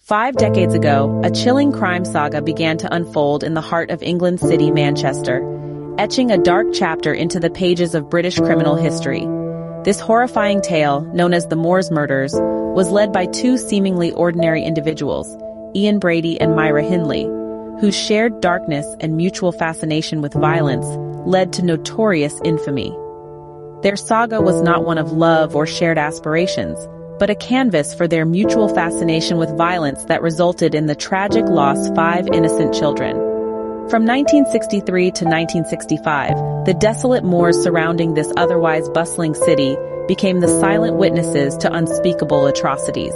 5 decades ago, a chilling crime saga began to unfold in the heart of England's city, Manchester, etching a dark chapter into the pages of British criminal history. This horrifying tale, known as the Moors Murders, was led by two seemingly ordinary individuals, Ian Brady and Myra Hindley, whose shared darkness and mutual fascination with violence led to notorious infamy. Their saga was not one of love or shared aspirations, but a canvas for their mutual fascination with violence that resulted in the tragic loss of 5 innocent children. From 1963 to 1965, the desolate moors surrounding this otherwise bustling city became the silent witnesses to unspeakable atrocities.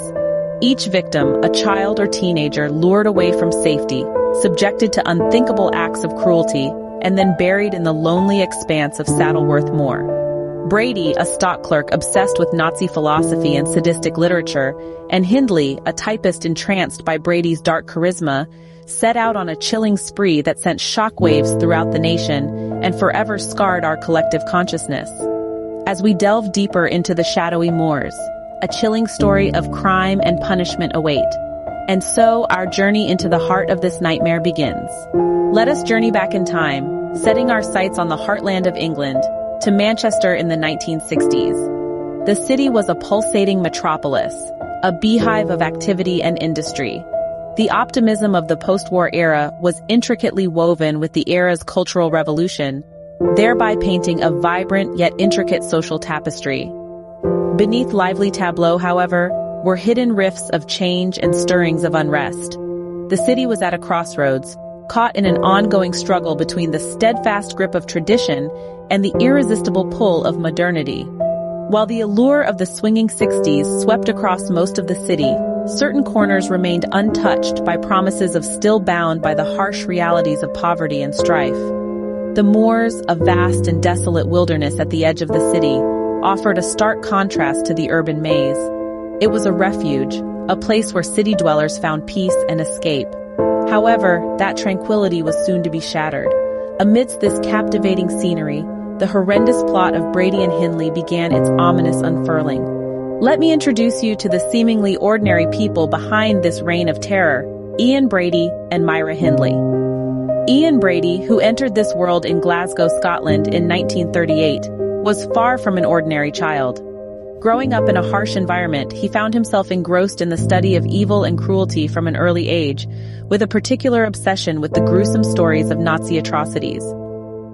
Each victim, a child or teenager lured away from safety, subjected to unthinkable acts of cruelty, and then buried in the lonely expanse of Saddleworth Moor. Brady, a stock clerk obsessed with Nazi philosophy and sadistic literature, and Hindley, a typist entranced by Brady's dark charisma, set out on a chilling spree that sent shockwaves throughout the nation and forever scarred our collective consciousness. As we delve deeper into the shadowy moors, a chilling story of crime and punishment await. And so our journey into the heart of this nightmare begins. Let us journey back in time, setting our sights on the heartland of England, to Manchester in the 1960s. The city was a pulsating metropolis, a beehive of activity and industry. The optimism of the post-war era was intricately woven with the era's cultural revolution, thereby painting a vibrant yet intricate social tapestry. Beneath lively tableaux, however, were hidden rifts of change and stirrings of unrest. The city was at a crossroads, caught in an ongoing struggle between the steadfast grip of tradition and the irresistible pull of modernity. While the allure of the swinging 60s swept across most of the city, certain corners remained untouched by promises of still bound by the harsh realities of poverty and strife. The moors, a vast and desolate wilderness at the edge of the city, offered a stark contrast to the urban maze. It was a refuge, a place where city dwellers found peace and escape. However, that tranquility was soon to be shattered. Amidst this captivating scenery, the horrendous plot of Brady and Hindley began its ominous unfurling. Let me introduce you to the seemingly ordinary people behind this reign of terror, Ian Brady and Myra Hindley. Ian Brady, who entered this world in Glasgow, Scotland in 1938, was far from an ordinary child. Growing up in a harsh environment, he found himself engrossed in the study of evil and cruelty from an early age, with a particular obsession with the gruesome stories of Nazi atrocities.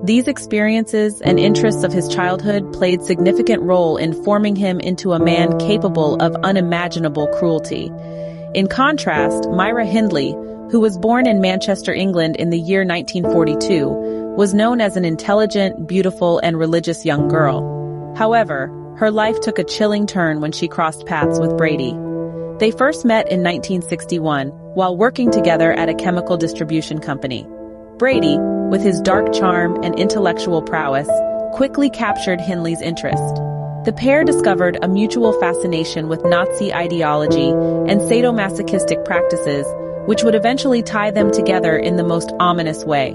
These experiences and interests of his childhood played significant role in forming him into a man capable of unimaginable cruelty. In contrast, Myra Hindley, who was born in Manchester, England in the year 1942, was known as an intelligent, beautiful, and religious young girl. However, her life took a chilling turn when she crossed paths with Brady. They first met in 1961 while working together at a chemical distribution company. Brady, with his dark charm and intellectual prowess, quickly captured Hindley's interest. The pair discovered a mutual fascination with Nazi ideology and sadomasochistic practices, which would eventually tie them together in the most ominous way.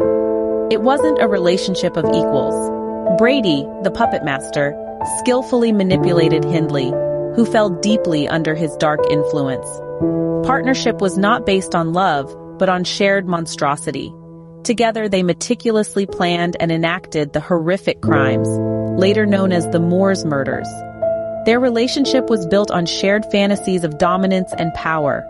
It wasn't a relationship of equals. Brady, the puppet master, skillfully manipulated Hindley, who fell deeply under his dark influence. Partnership was not based on love, but on shared monstrosity. Together, they meticulously planned and enacted the horrific crimes, later known as the Moors Murders. Their relationship was built on shared fantasies of dominance and power.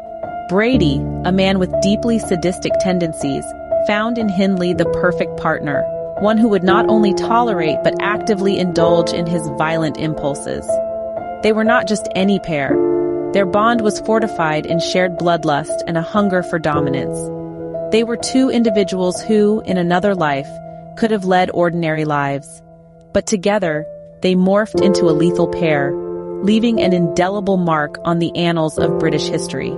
Brady, a man with deeply sadistic tendencies, found in Hindley the perfect partner, one who would not only tolerate but actively indulge in his violent impulses. They were not just any pair. Their bond was fortified in shared bloodlust and a hunger for dominance. They were two individuals who, in another life, could have led ordinary lives. But together, they morphed into a lethal pair, leaving an indelible mark on the annals of British history.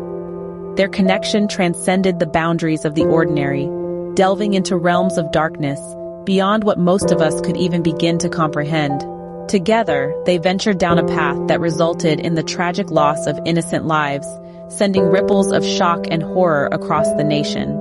Their connection transcended the boundaries of the ordinary, delving into realms of darkness, beyond what most of us could even begin to comprehend. Together, they ventured down a path that resulted in the tragic loss of innocent lives, sending ripples of shock and horror across the nation.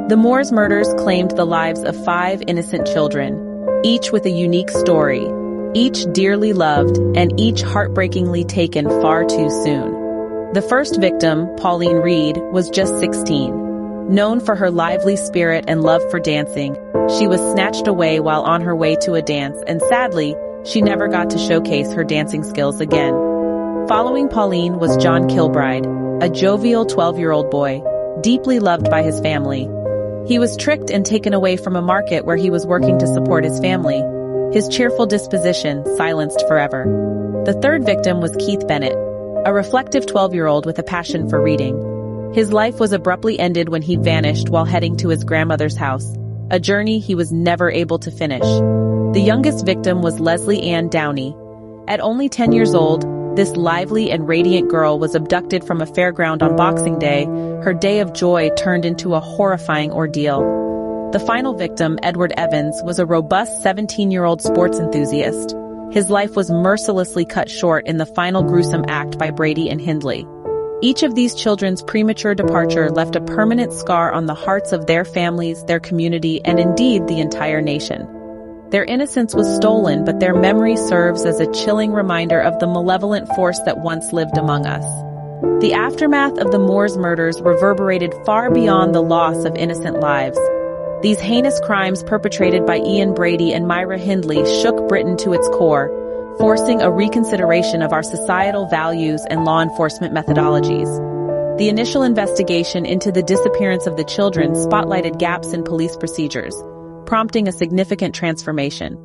The Moors Murders claimed the lives of 5 innocent children, each with a unique story, each dearly loved and each heartbreakingly taken far too soon. The first victim, Pauline Reed, was just 16. Known for her lively spirit and love for dancing, she was snatched away while on her way to a dance, and sadly, she never got to showcase her dancing skills again. Following Pauline was John Kilbride, a jovial 12-year-old boy, deeply loved by his family. He was tricked and taken away from a market where he was working to support his family, his cheerful disposition silenced forever. The third victim was Keith Bennett, a reflective 12-year-old with a passion for reading. His life was abruptly ended when he vanished while heading to his grandmother's house, a journey he was never able to finish. The youngest victim was Leslie Ann Downey. At only 10 years old, this lively and radiant girl was abducted from a fairground on Boxing Day. Her day of joy turned into a horrifying ordeal. The final victim, Edward Evans, was a robust 17-year-old sports enthusiast. His life was mercilessly cut short in the final gruesome act by Brady and Hindley. Each of these children's premature departure left a permanent scar on the hearts of their families, their community, and indeed the entire nation. Their innocence was stolen, but their memory serves as a chilling reminder of the malevolent force that once lived among us. The aftermath of the Moors murders reverberated far beyond the loss of innocent lives. These heinous crimes perpetrated by Ian Brady and Myra Hindley shook Britain to its core, forcing a reconsideration of our societal values and law enforcement methodologies. The initial investigation into the disappearance of the children spotlighted gaps in police procedures, prompting a significant transformation.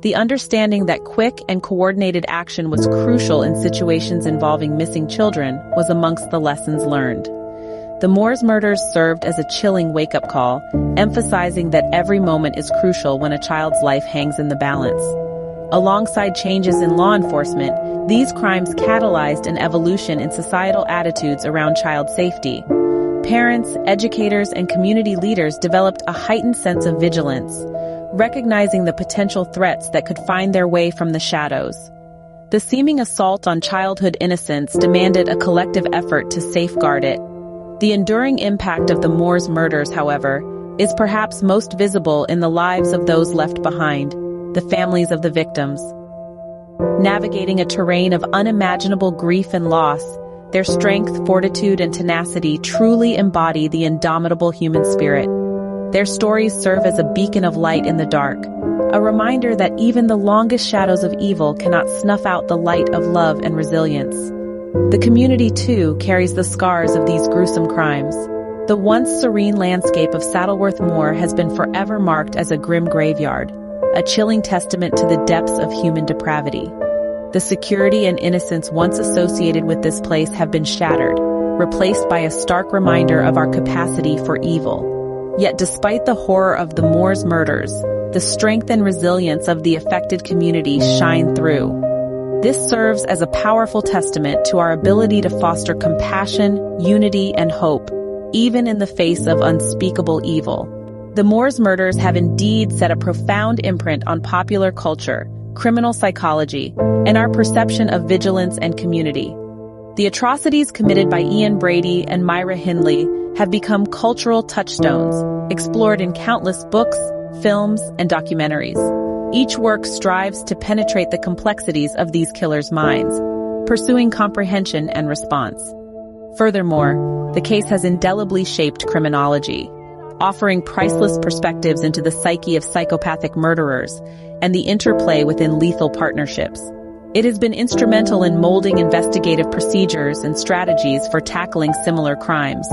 The understanding that quick and coordinated action was crucial in situations involving missing children was amongst the lessons learned. The Moors murders served as a chilling wake-up call, emphasizing that every moment is crucial when a child's life hangs in the balance. Alongside changes in law enforcement, these crimes catalyzed an evolution in societal attitudes around child safety. Parents, educators, and community leaders developed a heightened sense of vigilance, recognizing the potential threats that could find their way from the shadows. The seeming assault on childhood innocence demanded a collective effort to safeguard it. The enduring impact of the Moors murders, however, is perhaps most visible in the lives of those left behind, the families of the victims. Navigating a terrain of unimaginable grief and loss, their strength, fortitude, and tenacity truly embody the indomitable human spirit. Their stories serve as a beacon of light in the dark, a reminder that even the longest shadows of evil cannot snuff out the light of love and resilience. The community, too, carries the scars of these gruesome crimes. The once serene landscape of Saddleworth Moor has been forever marked as a grim graveyard, a chilling testament to the depths of human depravity. The security and innocence once associated with this place have been shattered, replaced by a stark reminder of our capacity for evil. Yet despite the horror of the Moors murders, the strength and resilience of the affected community shine through. This serves as a powerful testament to our ability to foster compassion, unity, and hope, even in the face of unspeakable evil. The Moors murders have indeed set a profound imprint on popular culture, criminal psychology, and our perception of vigilance and community. The atrocities committed by Ian Brady and Myra Hindley have become cultural touchstones, explored in countless books, films, and documentaries. Each work strives to penetrate the complexities of these killers' minds, pursuing comprehension and response. Furthermore, the case has indelibly shaped criminology, offering priceless perspectives into the psyche of psychopathic murderers and the interplay within lethal partnerships. It has been instrumental in molding investigative procedures and strategies for tackling similar crimes,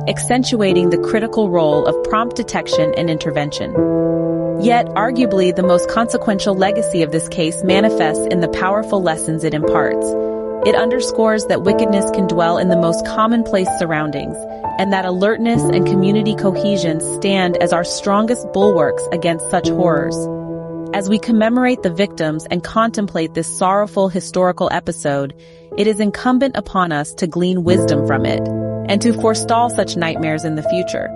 accentuating the critical role of prompt detection and intervention. Yet, arguably, the most consequential legacy of this case manifests in the powerful lessons it imparts. It underscores that wickedness can dwell in the most commonplace surroundings, and that alertness and community cohesion stand as our strongest bulwarks against such horrors. As we commemorate the victims and contemplate this sorrowful historical episode, it is incumbent upon us to glean wisdom from it, and to forestall such nightmares in the future.